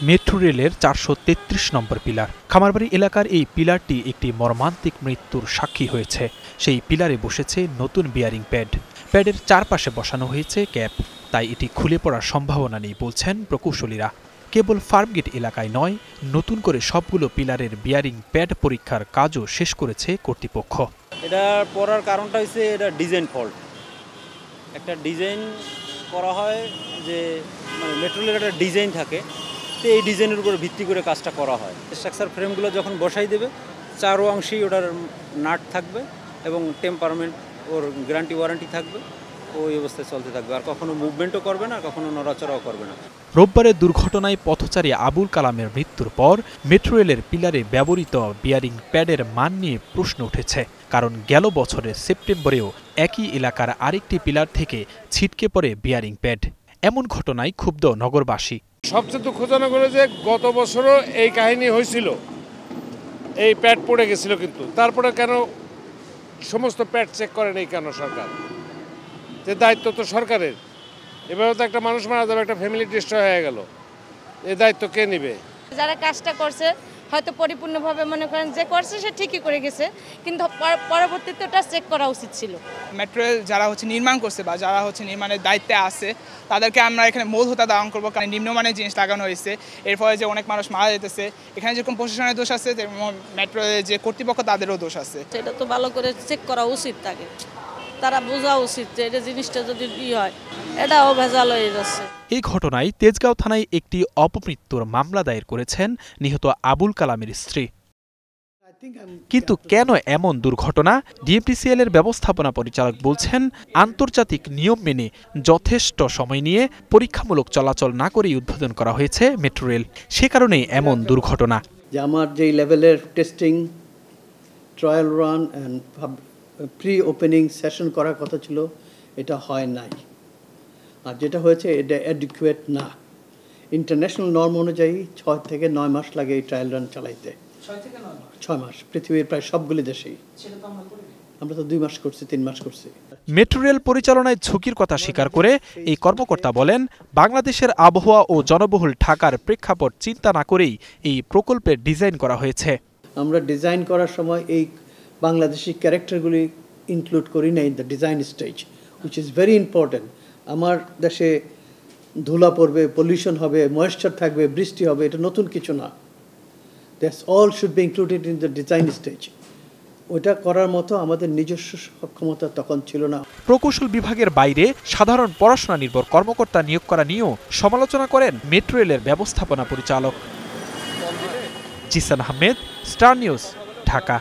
Metro রেলের ৪৩৩ নম্বর pillar. খামারবাড়ি এলাকার এই পিলারটি একটি মর্মান্তিক মৃত্যুর সাক্ষী হয়েছে। সেই পিলারে বসেছে নতুন বিয়ারিং প্যাড। প্যাডের চারপাশে বসানো হয়েছে ক্যাপ, তাই এটি খুলে পড়ার সম্ভাবনা নেই বলছেন প্রকৌশলীরা। কেবল ফার্মগেট এলাকায় নয়, নতুন করে সবগুলো পিলারের বিয়ারিং প্যাড পরীক্ষার কাজও শেষ করেছে কর্তৃপক্ষ। এটা পড়ার কারণটা হচ্ছে এটা ডিজাইন ফল্ট। একটা ডিজাইন করা হয় যে মেট্রো রেলের একটা ডিজাইন থাকে, তো এই ডিজাইনের উপর ভিত্তি করে কাজটা করা হয়। স্ট্রাকচার ফ্রেমগুলো যখন বসাই দেবে, চারো অংশেই ওটার নাট থাকবে এবং টেম্পারমেন্ট ওর গ্যারান্টি ওয়ারেন্টি থাকবে, ওই অবস্থায় চলতে থাকবে, আর কখনো মুভমেন্টও করবে না, কখনো নড়াচড়াও করবে না। রোববারের দুর্ঘটনায় পথচারী আবুল কালামের মৃত্যুর পর মেট্রো রেলের পিলারে ব্যবহৃত বিয়ারিং প্যাডের মান নিয়ে প্রশ্ন উঠেছে। কারণ গেল বছরের সেপ্টেম্বরেও একই এলাকার আরেকটি পিলার থেকে ছিটকে পড়ে বিয়ারিং প্যাড। এমন ঘটনায় ক্ষুব্ধ নগরবাসী। সবচেয়ে দুঃখজনক হলো যে গত বছরও এই কাহিনী হয়েছিল, এই প্যাড পড়ে গেছিল, কিন্তু তারপরে কেন সমস্ত প্যাড চেক করেন এই কেন সরকার? যে দায়িত্ব তো সরকারের। এভাবে তো একটা মানুষ মারা যাবে, একটা ফ্যামিলি ডিস্ট্রয় হয়ে গেল, এই দায়িত্ব কে নেবে? যারা কাজটা করছে হয়তো পরিপূর্ণভাবে মনে করেন যে করছে সে ঠিকই করে গেছে, কিন্তু পরবর্তীতে ওটা চেক করা উচিত ছিল। মেট্রো রেল যারা নির্মাণ করছে বা যারা নির্মাণের দায়িত্বে আছে তাদেরকে আমরা এখানে মূল হোতা দান করবো, কারণ নিম্নমানের জিনিস লাগানো হয়েছে, এর ফলে যে অনেক মানুষ মারা যেতেছে। এখানে যেরকম প্রশাসনের দোষ আছে, মেট্রো রেলের যে কর্তৃপক্ষ তাদেরও দোষ আছে। সেটা তো ভালো করে চেক করা উচিত, তাকে তারা বোঝা উচিত যে এটা জিনিসটা যদি হয় এটাও ভেজাল হয়ে যাচ্ছে। এই ঘটনায় তেজগাঁও থানায় একটি অপমৃত্যুর মামলা দায়ের করেছেন নিহত আবুল কালামের স্ত্রী। কিন্তু কেন এমন দুর্ঘটনা? ডিএমটিসিএল এর ব্যবস্থাপনা পরিচালক বলছেন, আন্তর্জাতিক নিয়ম মেনে যথেষ্ট সময় নিয়ে পরীক্ষামূলক চলাচল না করেই উদ্বোধন করা হয়েছে মেট্রো রেল, সে কারণেই এমন দুর্ঘটনা। যে আমার যেই লেভেলের testing, trial run and pre opening session করার কথা ছিল, এটা হয় নাই। আর যেটা হয়েছে এটা অ্যাডিকুয়েট না। ইন্টারন্যাশনাল নর্ম অনুযায়ী 6 থেকে 9 মাস লাগে এই ট্রায়াল রান চালাইতে। 6 মাস পৃথিবীর প্রায় সবগুলি দেশেই। আমরা তো 2 মাস করছি, 3 মাস করছি। মেট্রো রেল পরিচালনায় ঝুঁকির কথা স্বীকার করে এই কর্মকর্তা বলেন, বাংলাদেশের আবহাওয়া ও জনবহুল ঢাকার প্রেক্ষাপট চিন্তা না করেই এই প্রকল্পের ডিজাইন করা হয়েছে। আমরা ডিজাইন করার সময় এই বাংলাদেশি ক্যারেক্টারগুলি ইনক্লুড করি না in the design stage, which is very important. আমার দেশে ধুলা পড়বে, পলিউশন হবে, ময়েশ্চার থাকবে, বৃষ্টি হবে, এটা নতুন কিছু না। That's all should be included in the design stage. ওটা করার মতো আমাদের নিজস্ব সক্ষমতা তখন ছিল না। প্রকৌশল বিভাগের বাইরে সাধারণ পড়াশোনা নির্ভর কর্মকর্তা নিয়োগ করা নিয়েও সমালোচনা করেন মেট্রো রেলের ব্যবস্থাপনা পরিচালক। Zisan Ahmed, Star News, Dhaka.